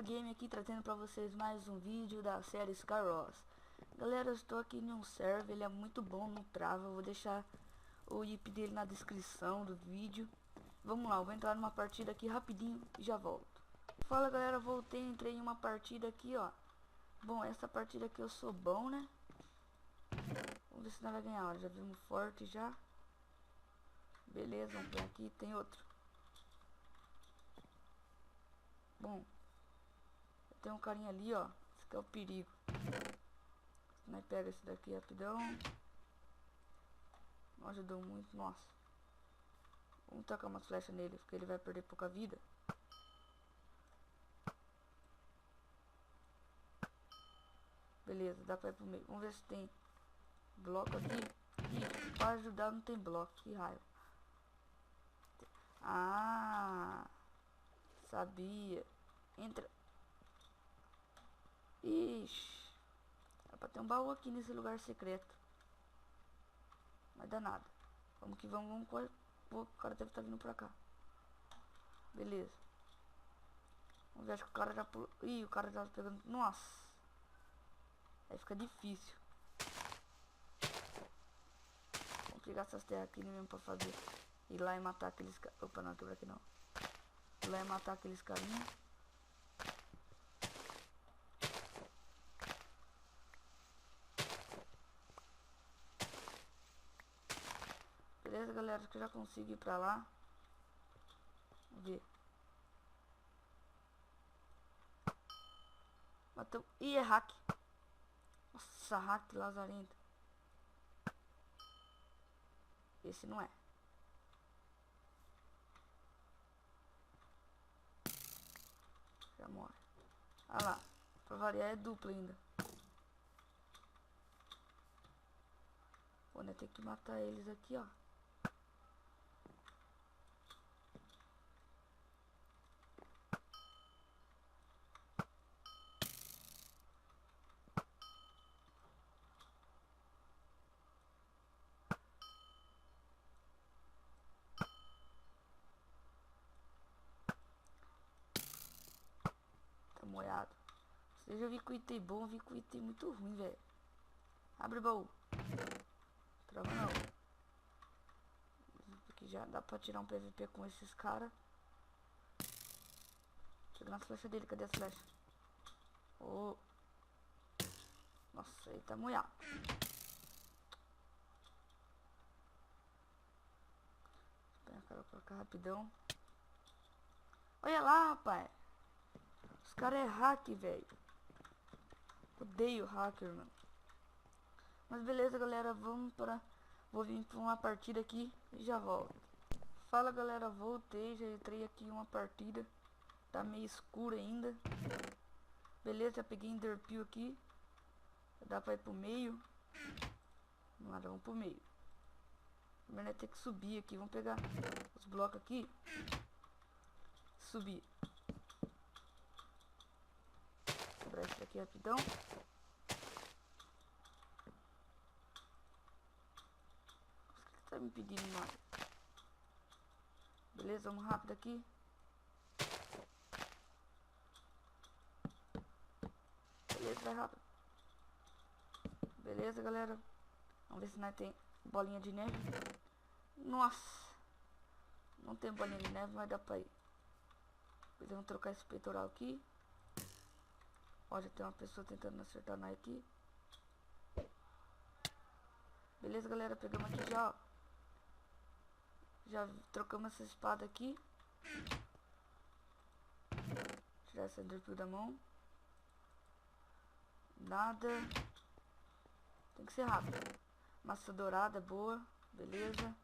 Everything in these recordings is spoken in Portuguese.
Mr. Game aqui, trazendo pra vocês mais um vídeo da série Skyros. Galera, eu estou aqui em um server, ele é muito bom, não trava. Eu vou deixar o IP dele na descrição do vídeo. Vamos lá, eu vou entrar numa partida aqui rapidinho e já volto. Fala galera, voltei, entrei em uma partida aqui, ó. Bom, essa partida aqui eu sou bom, né? Vamos ver se nós vai ganhar, ó. Já vimos forte já. Beleza, vamos ver aqui, tem outro. Bom, tem um carinha ali, ó. Esse aqui é o perigo. Nós pega esse daqui rapidão. Não ajudou muito, nossa. Vamos tacar umas flechas nele, porque ele vai perder pouca vida. Beleza, dá pra ir pro meio. Vamos ver se tem bloco aqui. Ih, pra ajudar não tem bloco, que raiva. Ah, sabia. Entra. Ixi. Era pra ter um baú aqui nesse lugar secreto. Não vai dar nada. Vamos que vamos, vamos correr. Pô, o cara deve estar vindo pra cá. Beleza. Vamos ver, acho que o cara já pulou. Ih, o cara já tá pegando. Nossa. Aí fica difícil. Vamos pegar essas terras aqui mesmo pra fazer. Ir lá e matar aqueles caras. Opa, não, quebra aqui não. Ir lá e matar aqueles carinhos. Beleza, galera, acho que eu já consigo ir pra lá. Vamos ver. Matou. Ih, é hack. Nossa, hack lazarento. Esse não é. Já morre. Ah lá. Pra variar é duplo ainda. Vou ter que matar eles aqui, ó. Tá molhado. Você já vi com item bom, vi com item muito ruim, velho. Abre o baú. Trava não. Aqui já dá pra tirar um PVP com esses caras. Chega nas flechas dele, cadê as flechas? Oh. Nossa, ele tá molhado. Põe a cara pra cá rapidão. Olha lá, rapaz. Os caras é hack, velho. Odeio hacker, mano. Mas beleza, galera, vou vir pra uma partida aqui e já volto. Fala, galera, voltei, já entrei aqui em uma partida. Tá meio escuro ainda. Beleza, já peguei Enderpeel aqui. Dá pra ir pro meio. Vamos lá, vamos pro meio. Primeiro tem que subir aqui, vamos pegar os blocos aqui. Subir. Quebrar isso aqui rapidão. O que tá me pedindo mais? Beleza, vamos rápido aqui. Beleza, vai rápido. Beleza, galera. Vamos ver se nós tem bolinha de neve. Nossa. Não tem bolinha de neve, mas dá pra ir. Depois vamos trocar esse peitoral aqui. Ó, já tem uma pessoa tentando acertar nós aqui. Beleza, galera. Pegamos aqui já, ó. Já trocamos essa espada aqui. Tirar essa Enderpeel da mão. Nada. Tem que ser rápido. Massa dourada, boa. Beleza.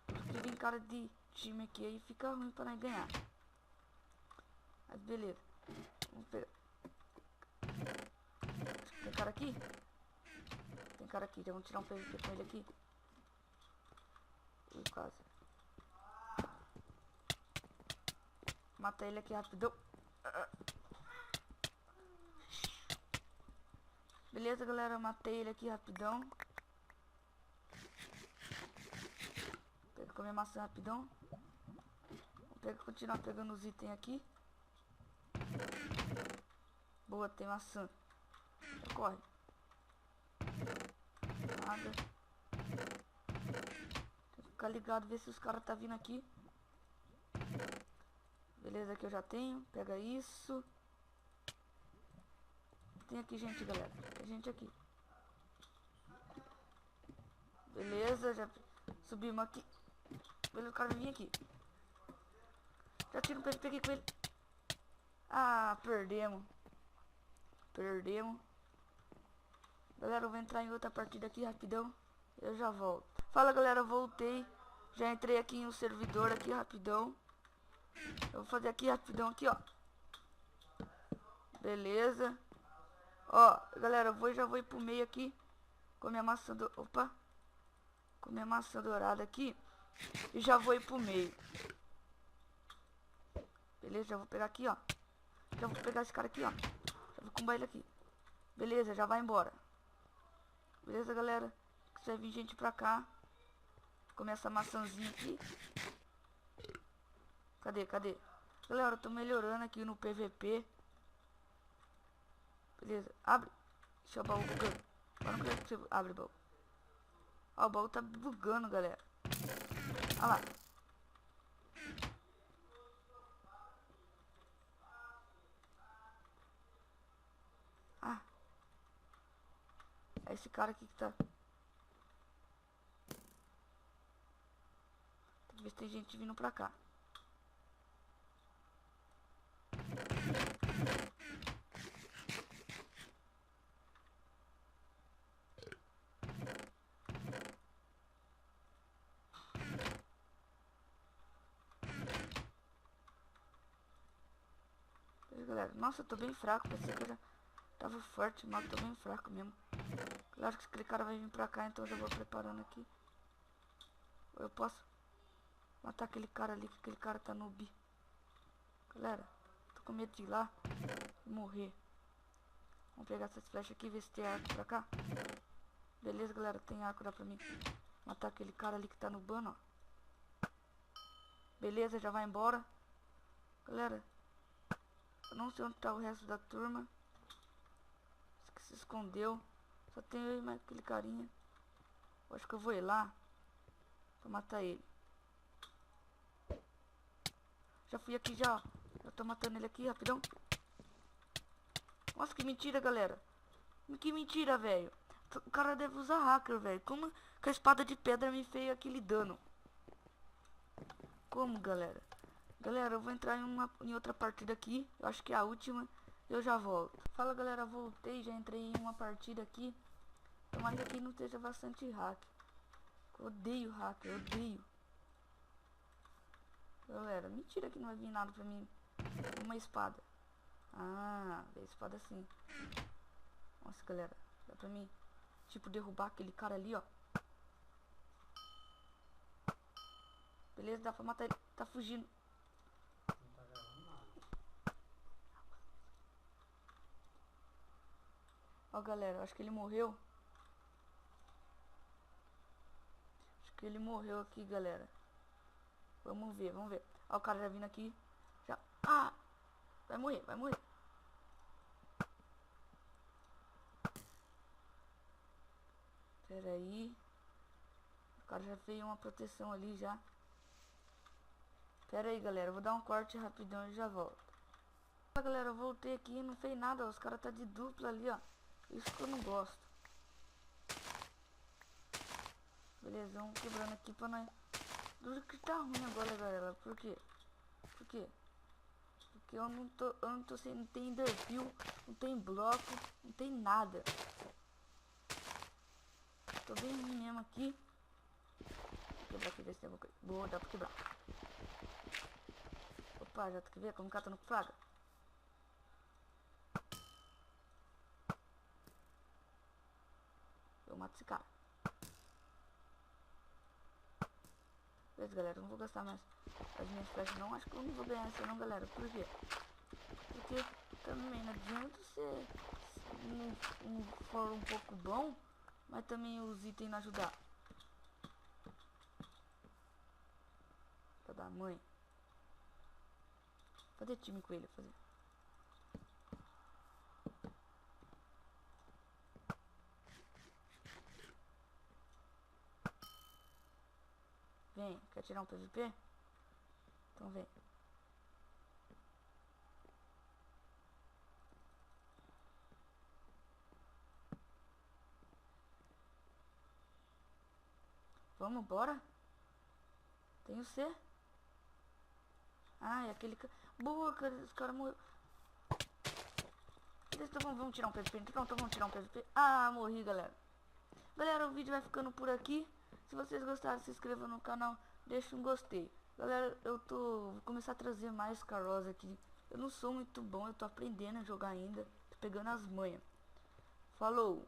Porque vem cara de time aqui aí fica ruim pra nós ganhar. Mas beleza. Vamos pegar. Tem cara aqui? Tem cara aqui. Já vamos tirar um PVP com ele aqui. Ih, quase. Mata ele aqui rapidão. Beleza, galera, matei ele aqui rapidão. Pega comer maçã rapidão. Vou Continuar pegando os itens aqui. Boa, tem maçã. Corre. Nada. Tem que ficar ligado, ver se os caras tá vindo aqui. Beleza, que eu já tenho. Pega isso. Tem aqui gente, galera. Tem gente aqui. Beleza, já subimos aqui. Beleza, o cara vai vir aqui. Já tiro, peguei com ele. Ah, perdemos. Perdemos. Galera, eu vou entrar em outra partida aqui rapidão. Eu já volto. Fala, galera, voltei. Já entrei aqui em um servidor aqui rapidão. Eu vou fazer aqui rapidão aqui, ó. Beleza. Ó, galera, já vou ir pro meio aqui. Com minha maçã do... Opa. Com minha maçã dourada aqui. E já vou ir pro meio. Beleza, já vou pegar aqui, ó. Já vou pegar esse cara aqui, ó. Já vou combar ele aqui. Beleza, já vai embora. Beleza, galera. Se vai vir gente pra cá. Comer essa maçãzinha aqui. Cadê? Galera, eu tô melhorando aqui no PVP. Beleza, abre. Deixa o baú bugando. Agora não quero que você abre o baú. Ó, o baú tá bugando, galera. Olha lá. Ah. É esse cara aqui que tá... Tem que ver se tem gente vindo pra cá. Galera, nossa, eu tô bem fraco. Pensei que eu já tava forte, mas eu tô bem fraco mesmo. Claro que aquele cara vai vir pra cá, então eu já vou preparando aqui. Eu posso matar aquele cara ali, que aquele cara tá noob. Galera, tô com medo de ir lá e morrer. Vamos pegar essas flechas aqui e ver se tem arco pra cá. Beleza, galera, tem arco, dá pra mim matar aquele cara ali que tá nubando, ó. Beleza, já vai embora. Galera, eu não sei onde tá o resto da turma. Acho que se escondeu. Só tem eu e mais aquele carinha. Eu acho que eu vou ir lá pra matar ele. Já fui aqui já, ó. Já tô matando ele aqui, rapidão. Nossa, que mentira, galera. Que mentira, velho. O cara deve usar hacker, velho. Como que a espada de pedra me fez aquele dano? Como, galera? Galera, eu vou entrar em outra partida aqui. Eu acho que é a última. Eu já volto. Fala, galera, voltei. Já entrei em uma partida aqui. Tomara que aqui não esteja bastante hack. Odeio hacker, odeio. Galera, mentira que não vai vir nada pra mim. Uma espada. Ah, veio espada assim. Nossa, galera, dá pra mim, tipo, derrubar aquele cara ali, ó. Beleza, dá pra matar ele. Tá fugindo. Ó, galera, acho que ele morreu. Acho que ele morreu aqui, galera. Vamos ver, vamos ver. Ó, o cara já vindo aqui. Já. Ah! Vai morrer, vai morrer. Pera aí. O cara já fez uma proteção ali já. Pera aí, galera. Eu vou dar um corte rapidão e já volto. Fala, galera, eu voltei aqui e não fez nada. Ó. Os caras tá de dupla ali, ó. Isso que eu não gosto. Beleza, vamos quebrando aqui pra nós. Duro que tá ruim agora, galera. Por quê? Por quê? Porque eu não tô sem... Não tem enderpeel, não tem bloco, não tem nada. Tô bem ruim mesmo aqui. Vou quebrar aqui, ver se tem alguma coisa. Boa, dá pra quebrar. Opa, já quer ver como cata no fraga? Eu mato esse cara. Beleza, galera, eu não vou gastar mais as minhas flechas não. Acho que eu não vou ganhar essa não, galera. Por quê? Porque também não adianta se não for um pouco bom, mas também os itens não ajudar. Filha da mãe. Fazer time com ele, fazer. Vem, quer tirar um PVP? Então vem. Vamos, bora. Tem o C. Ah, é aquele... Boa, cara, os caras morreram. Então vamos tirar um PVP. Então vamos tirar um PVP. Ah, morri, galera. Galera, o vídeo vai ficando por aqui. Se vocês gostaram, se inscrevam no canal. Deixa um gostei. Galera, vou começar a trazer mais Caroz aqui. Eu não sou muito bom, eu tô aprendendo a jogar ainda. Tô pegando as manhas. Falou!